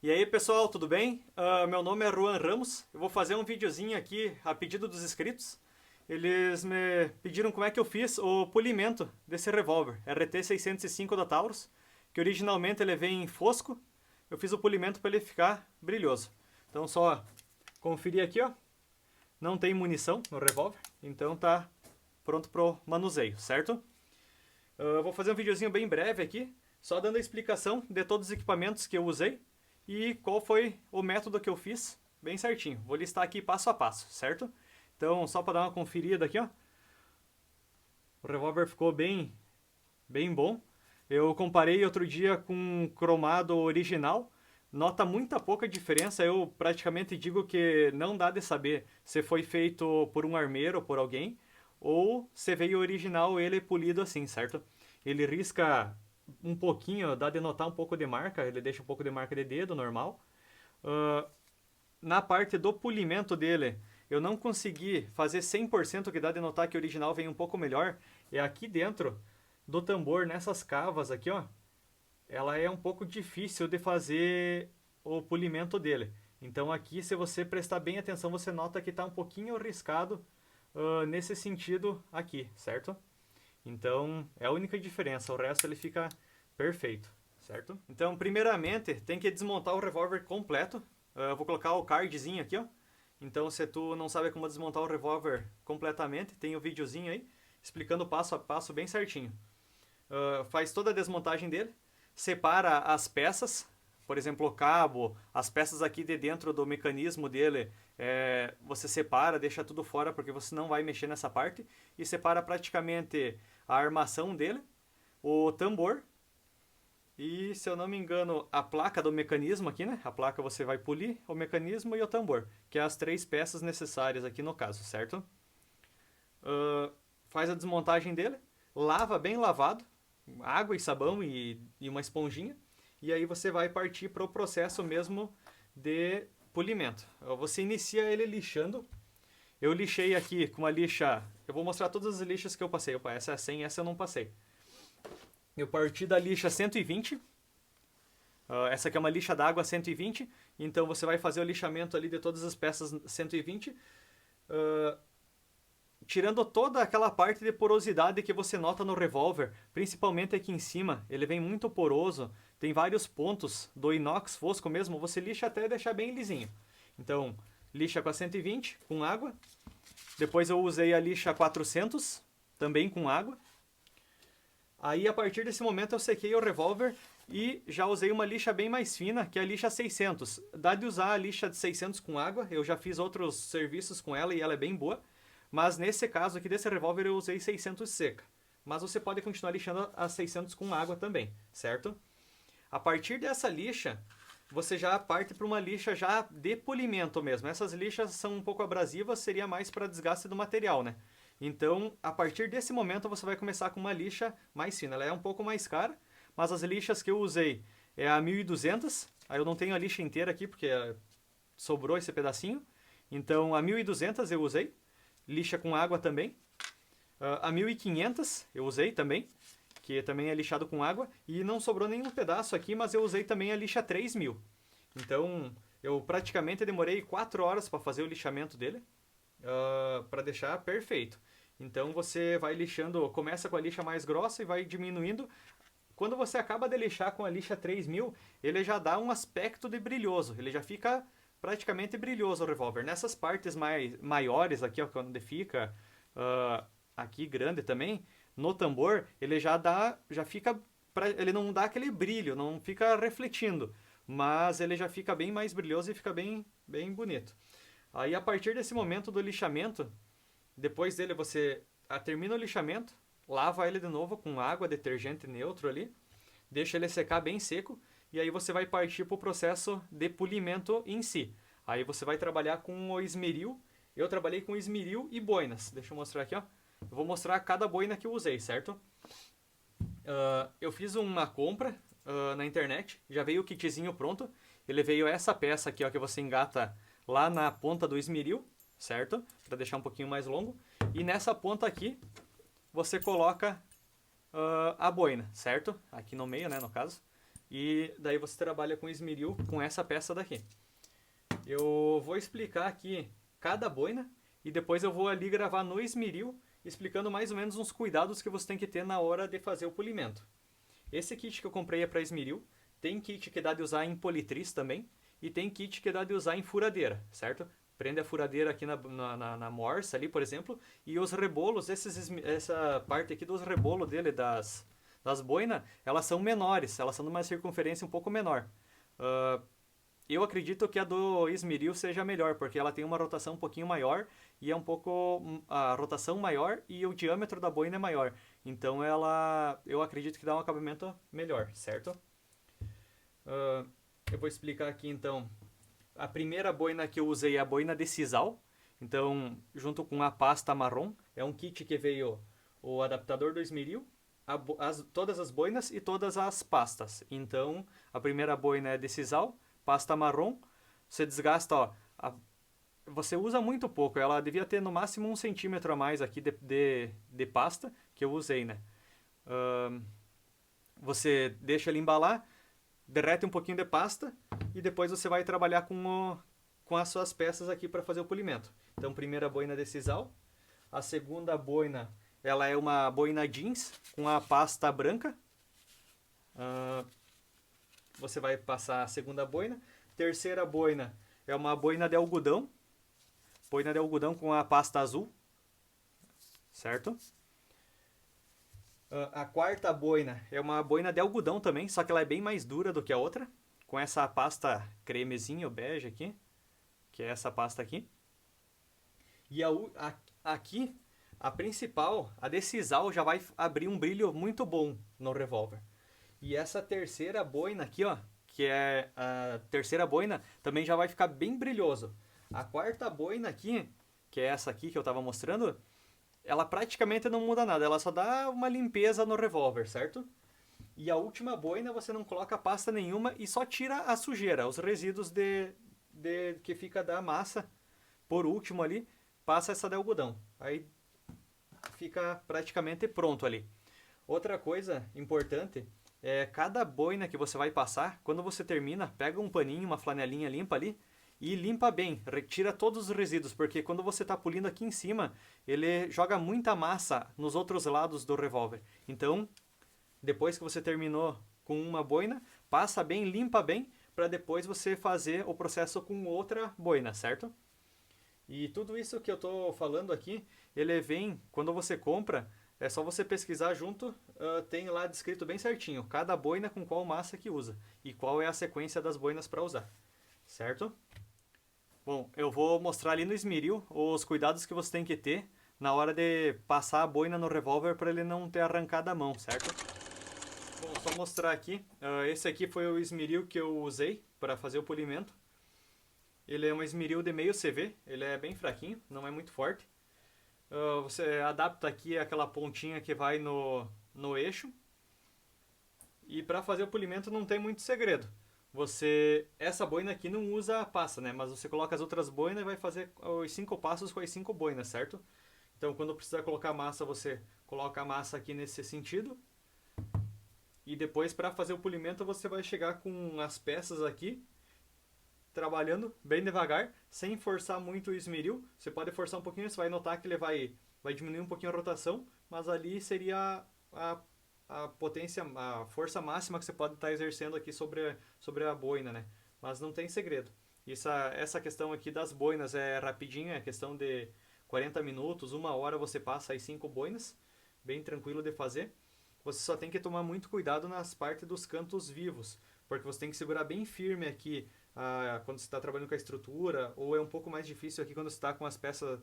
E aí pessoal, tudo bem? Meu nome é Ruan Ramos. Eu vou fazer um videozinho aqui a pedido dos inscritos. Eles me pediram como é que eu fiz o polimento desse revólver RT605 da Taurus, que originalmente ele vem em fosco. Eu fiz o polimento para ele ficar brilhoso. Então só conferir aqui, ó. Não tem munição no revólver, então tá pronto pro manuseio, certo? Eu vou fazer um videozinho bem breve aqui, só dando a explicação de todos os equipamentos que eu usei e qual foi o método que eu fiz, bem certinho. Vou listar aqui passo a passo, certo? Então, só para dar uma conferida aqui, ó. O revólver ficou bem bom. Eu comparei outro dia com o cromado original. Nota muita pouca diferença. Eu praticamente digo que não dá de saber se foi feito por um armeiro ou por alguém, ou se veio original ele polido assim, certo? Ele risca um pouquinho, dá de notar um pouco de marca, ele deixa um pouco de marca de dedo, normal. Na parte do polimento dele, eu não consegui fazer 100%, que dá de notar que o original vem um pouco melhor. É aqui dentro do tambor, nessas cavas aqui, ó. Ela é um pouco difícil de fazer o polimento dele. Então aqui, se você prestar bem atenção, você nota que está um pouquinho riscado nesse sentido aqui, certo? Então é a única diferença, o resto ele fica perfeito, certo? Então primeiramente tem que desmontar o revólver completo. Eu vou colocar o cardzinho aqui, ó. Então se tu não sabe como desmontar o revólver completamente, tem o videozinho aí explicando passo a passo bem certinho. Faz toda a desmontagem dele, separa as peças, por exemplo, o cabo, as peças aqui de dentro do mecanismo dele, você separa, deixa tudo fora porque você não vai mexer nessa parte, e separa praticamente a armação dele, o tambor e, se eu não me engano, a placa do mecanismo aqui, né? A placa você vai polir, o mecanismo e o tambor, que é as três peças necessárias aqui no caso, certo? Faz a desmontagem dele, lava bem lavado, água e sabão e uma esponjinha, e aí você vai partir para o processo mesmo de polimento. Você inicia ele lixando. Eu lixei aqui com uma lixa, eu vou mostrar todas as lixas que eu passei. Opa, essa é 100, essa eu não passei. Eu parti da lixa 120. Essa aqui é uma lixa d'água 120. Então você vai fazer o lixamento ali de todas as peças 120. Tirando toda aquela parte de porosidade que você nota no revólver, principalmente aqui em cima, ele vem muito poroso, tem vários pontos do inox fosco mesmo, você lixa até deixar bem lisinho. Então, lixa com a 120, com água. Depois eu usei a lixa 400, também com água. Aí, a partir desse momento, eu sequei o revólver e já usei uma lixa bem mais fina, que é a lixa 600. Dá de usar a lixa de 600 com água, eu já fiz outros serviços com ela e ela é bem boa. Mas nesse caso aqui desse revólver eu usei 600 seca. Mas você pode continuar lixando a 600 com água também, certo? A partir dessa lixa, você já parte para uma lixa já de polimento mesmo. Essas lixas são um pouco abrasivas, seria mais para desgaste do material, né? Então, a partir desse momento você vai começar com uma lixa mais fina. Ela é um pouco mais cara, mas as lixas que eu usei é a 1200. Aí eu não tenho a lixa inteira aqui porque sobrou esse pedacinho. Então, a 1200 eu usei. Lixa com água também. A 1500 eu usei também, que também é lixado com água. E não sobrou nenhum pedaço aqui, mas eu usei também a lixa 3000. Então, eu praticamente demorei 4 horas para fazer o lixamento dele, para deixar perfeito. Então, você vai lixando, começa com a lixa mais grossa e vai diminuindo. Quando você acaba de lixar com a lixa 3000, ele já dá um aspecto de brilhoso. Ele já fica praticamente brilhoso o revólver. Nessas partes maiores aqui, ó, onde fica, aqui grande também, no tambor, ele já fica, ele não dá aquele brilho, não fica refletindo, mas ele já fica bem mais brilhoso e fica bem bonito. Aí a partir desse momento do lixamento, depois dele você termina o lixamento, lava ele de novo com água, detergente neutro ali, deixa ele secar bem seco, e aí você vai partir para o processo de polimento em si. Aí você vai trabalhar com o esmeril. Eu trabalhei com esmeril e boinas. Deixa eu mostrar aqui, ó. Eu vou mostrar cada boina que eu usei, certo? Eu fiz uma compra na internet. Já veio o kitzinho pronto. Ele veio essa peça aqui, ó, que você engata lá na ponta do esmeril, certo? Para deixar um pouquinho mais longo. E nessa ponta aqui, você coloca a boina, certo? Aqui no meio, né, no caso. E daí você trabalha com esmeril com essa peça daqui. Eu vou explicar aqui cada boina e depois eu vou ali gravar no esmeril explicando mais ou menos uns cuidados que você tem que ter na hora de fazer o polimento. Esse kit que eu comprei é para esmeril, tem kit que dá de usar em politriz também e tem kit que dá de usar em furadeira, certo? Prende a furadeira aqui na morsa ali, por exemplo, e os rebolos, essa parte aqui dos rebolos dele, das boinas, elas são menores, elas são de uma circunferência um pouco menor. Eu acredito que a do esmeril seja melhor, porque ela tem uma rotação um pouquinho maior e é um pouco a rotação maior e o diâmetro da boina é maior. Então eu acredito que dá um acabamento melhor, certo? Eu vou explicar aqui então. A primeira boina que eu usei é a boina de sisal. Então, junto com a pasta marrom, é um kit que veio o adaptador do esmeril, todas as boinas e todas as pastas. Então, a primeira boina é de sisal, pasta marrom. Você desgasta, ó, você usa muito pouco. Ela devia ter no máximo 1 centímetro a mais aqui de pasta que eu usei, né? Você deixa ele embalar, derrete um pouquinho de pasta e depois você vai trabalhar com as suas peças aqui para fazer o polimento. Então, primeira boina de sisal. A segunda boina, ela é uma boina jeans com a pasta branca. Você vai passar a segunda boina. Terceira boina é uma boina de algodão. Boina de algodão com a pasta azul. Certo? A quarta boina é uma boina de algodão também, só que ela é bem mais dura do que a outra. Com essa pasta cremezinho bege aqui, que é essa pasta aqui. E aqui, a principal, a de sisal, já vai abrir um brilho muito bom no revólver. E essa terceira boina aqui, ó, que é a terceira boina, também já vai ficar bem brilhoso. A quarta boina aqui, que é essa aqui que eu estava mostrando, ela praticamente não muda nada, ela só dá uma limpeza no revólver, certo? E a última boina você não coloca pasta nenhuma e só tira a sujeira, os resíduos que fica da massa. Por último ali, passa essa de algodão. Aí fica praticamente pronto ali. Outra coisa importante é cada boina que você vai passar, quando você termina, pega um paninho, uma flanelinha limpa ali e limpa bem, retira todos os resíduos, porque quando você está polindo aqui em cima, ele joga muita massa nos outros lados do revólver. Então, depois que você terminou com uma boina, passa bem, limpa bem, para depois você fazer o processo com outra boina, certo? E tudo isso que eu estou falando aqui, ele vem, quando você compra, é só você pesquisar junto, tem lá descrito bem certinho, cada boina com qual massa que usa, e qual é a sequência das boinas para usar, certo? Bom, eu vou mostrar ali no esmeril os cuidados que você tem que ter na hora de passar a boina no revólver para ele não ter arrancado a mão, certo? Bom, só mostrar aqui, esse aqui foi o esmeril que eu usei para fazer o polimento. Ele é um esmeril de meio CV, ele é bem fraquinho, não é muito forte. Você adapta aqui aquela pontinha que vai no eixo. E para fazer o polimento não tem muito segredo. Essa boina aqui não usa a pasta, né? Mas você coloca as outras boinas e vai fazer os 5 passos com as 5 boinas, certo? Então, quando precisar colocar massa, você coloca a massa aqui nesse sentido. E depois, para fazer o polimento, você vai chegar com as peças aqui, trabalhando bem devagar, sem forçar muito o esmeril. Você pode forçar um pouquinho, você vai notar que ele vai diminuir um pouquinho a rotação, mas ali seria a potência, a força máxima que você pode estar exercendo aqui sobre a boina, né? Mas não tem segredo. Essa questão aqui das boinas é rapidinha, é questão de 40 minutos, 1 hora você passa as 5 boinas, bem tranquilo de fazer. Você só tem que tomar muito cuidado nas partes dos cantos vivos, porque você tem que segurar bem firme aqui quando você está trabalhando com a estrutura, ou é um pouco mais difícil aqui quando você está com as peças,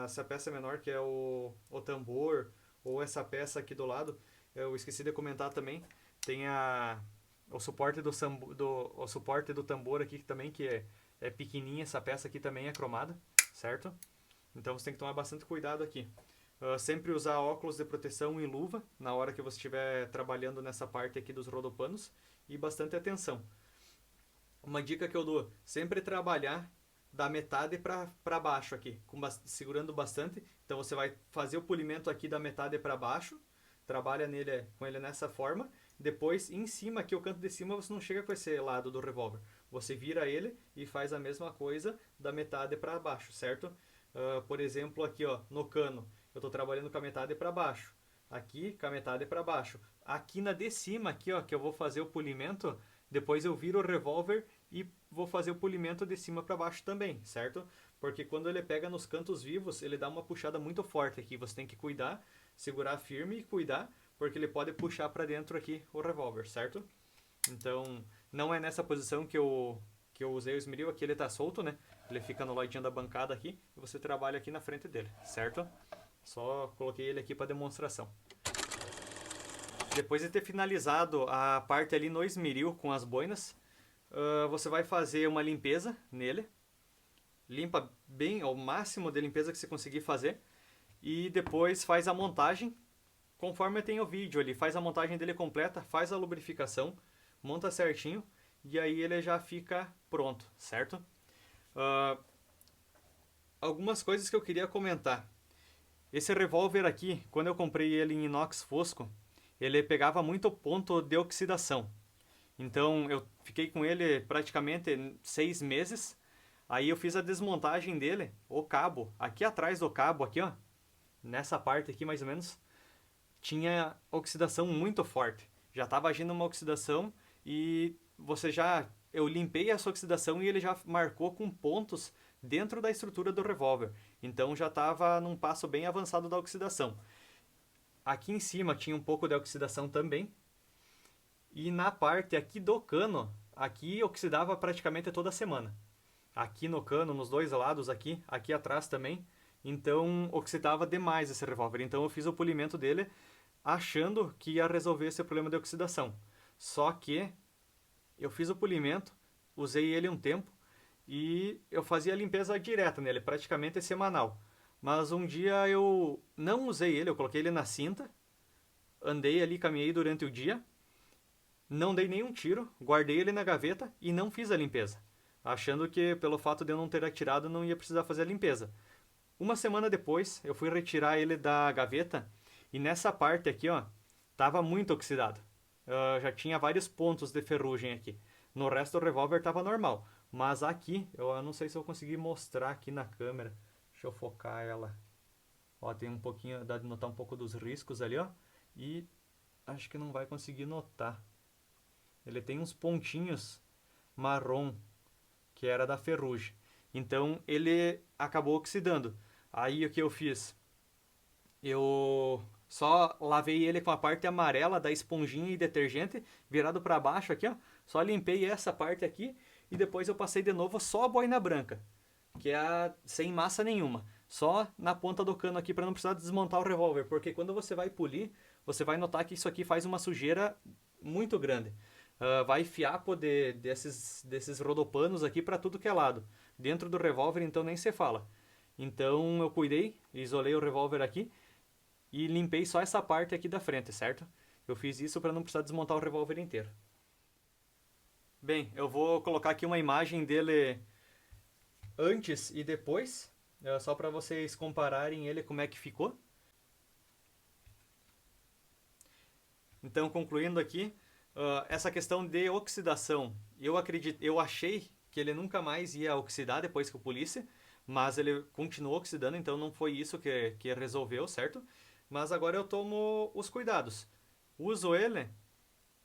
essa peça menor que é o tambor, ou essa peça aqui do lado. Eu esqueci de comentar também, tem o suporte o suporte do tambor aqui também, que é pequenininha, essa peça aqui também é cromada, certo? Então você tem que tomar bastante cuidado aqui. Sempre usar óculos de proteção e luva na hora que você estiver trabalhando nessa parte aqui dos rodopanos, e bastante atenção. Uma dica que eu dou, sempre trabalhar da metade para baixo aqui, segurando bastante. Então você vai fazer o polimento aqui da metade para baixo, trabalha com ele nessa forma, depois em cima, aqui o canto de cima, você não chega com esse lado do revólver. Você vira ele e faz a mesma coisa da metade para baixo, certo? Por exemplo, aqui ó, no cano, eu estou trabalhando com a metade para baixo. Aqui, com a metade para baixo. Aqui na de cima, aqui ó, que eu vou fazer o polimento, depois eu viro o revólver e vou fazer o polimento de cima para baixo também, certo? Porque quando ele pega nos cantos vivos, ele dá uma puxada muito forte aqui. Você tem que cuidar, segurar firme e cuidar, porque ele pode puxar para dentro aqui o revólver, certo? Então, não é nessa posição que eu usei o esmeril. Aqui ele tá solto, né? Ele fica no ladinho da bancada aqui e você trabalha aqui na frente dele, certo? Só coloquei ele aqui para demonstração. Depois de ter finalizado a parte ali no esmeril com as boinas, você vai fazer uma limpeza nele. Limpa bem, ao máximo de limpeza que você conseguir fazer. E depois faz a montagem, conforme tem o vídeo ali. Faz a montagem dele completa, faz a lubrificação, monta certinho e aí ele já fica pronto, certo? Algumas coisas que eu queria comentar. Esse revólver aqui, quando eu comprei ele em inox fosco, ele pegava muito ponto de oxidação. Então eu fiquei com ele praticamente 6 meses. Aí eu fiz a desmontagem dele, o cabo, aqui atrás do cabo, aqui ó, nessa parte aqui mais ou menos, tinha oxidação muito forte. Já estava agindo uma oxidação e eu limpei essa oxidação e ele já marcou com pontos dentro da estrutura do revólver. Então já estava num passo bem avançado da oxidação. Aqui em cima tinha um pouco de oxidação também. E na parte aqui do cano, aqui oxidava praticamente toda semana. Aqui no cano, nos dois lados aqui atrás também. Então oxidava demais esse revólver. Então eu fiz o polimento dele achando que ia resolver esse problema de oxidação. Só que eu fiz o polimento, usei ele um tempo e eu fazia a limpeza direta nele, praticamente semanal. Mas um dia eu não usei ele, eu coloquei ele na cinta, andei ali, caminhei durante o dia, não dei nenhum tiro, guardei ele na gaveta e não fiz a limpeza, achando que pelo fato de eu não ter atirado não ia precisar fazer a limpeza. Uma semana depois eu fui retirar ele da gaveta e nessa parte aqui ó, estava muito oxidado. Já tinha vários pontos de ferrugem aqui. No resto do revólver estava normal, mas aqui, eu não sei se eu consegui mostrar aqui na câmera. Deixa eu focar ela. Ó, tem um pouquinho, dá de notar um pouco dos riscos ali, ó. E acho que não vai conseguir notar. Ele tem uns pontinhos marrom, que era da ferrugem. Então ele acabou oxidando. Aí o que eu fiz? Eu só lavei ele com a parte amarela da esponjinha e detergente, virado para baixo aqui, ó. Só limpei essa parte aqui e depois eu passei de novo só a boina branca, que é sem massa nenhuma. Só na ponta do cano aqui para não precisar desmontar o revólver, porque quando você vai polir, você vai notar que isso aqui faz uma sujeira muito grande. Vai fiapo desses rodopanos aqui para tudo que é lado. Dentro do revólver, então nem se fala. Então eu cuidei, isolei o revólver aqui e limpei só essa parte aqui da frente, certo? Eu fiz isso para não precisar desmontar o revólver inteiro. Bem, eu vou colocar aqui uma imagem dele antes e depois, só para vocês compararem ele como é que ficou. Então, concluindo aqui, essa questão de oxidação, eu achei que ele nunca mais ia oxidar depois que eu polisse, mas ele continuou oxidando, então não foi isso que resolveu, certo? Mas agora eu tomo os cuidados. Uso ele,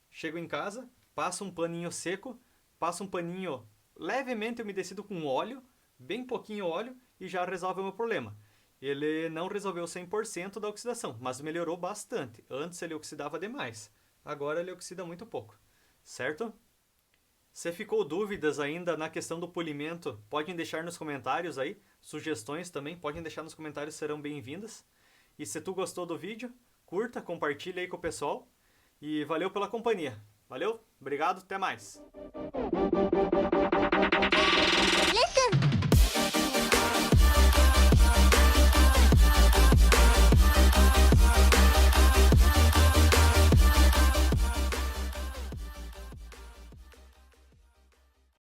chego em casa, passo um paninho seco, passo um paninho levemente umedecido com óleo, bem pouquinho óleo, e já resolve o meu problema. Ele não resolveu 100% da oxidação, mas melhorou bastante. Antes ele oxidava demais, agora ele oxida muito pouco, certo? Se ficou dúvidas ainda na questão do polimento, podem deixar nos comentários aí. Sugestões também, podem deixar nos comentários, serão bem-vindas. E se tu gostou do vídeo, curta, compartilha aí com o pessoal. E valeu pela companhia. Valeu, obrigado, até mais.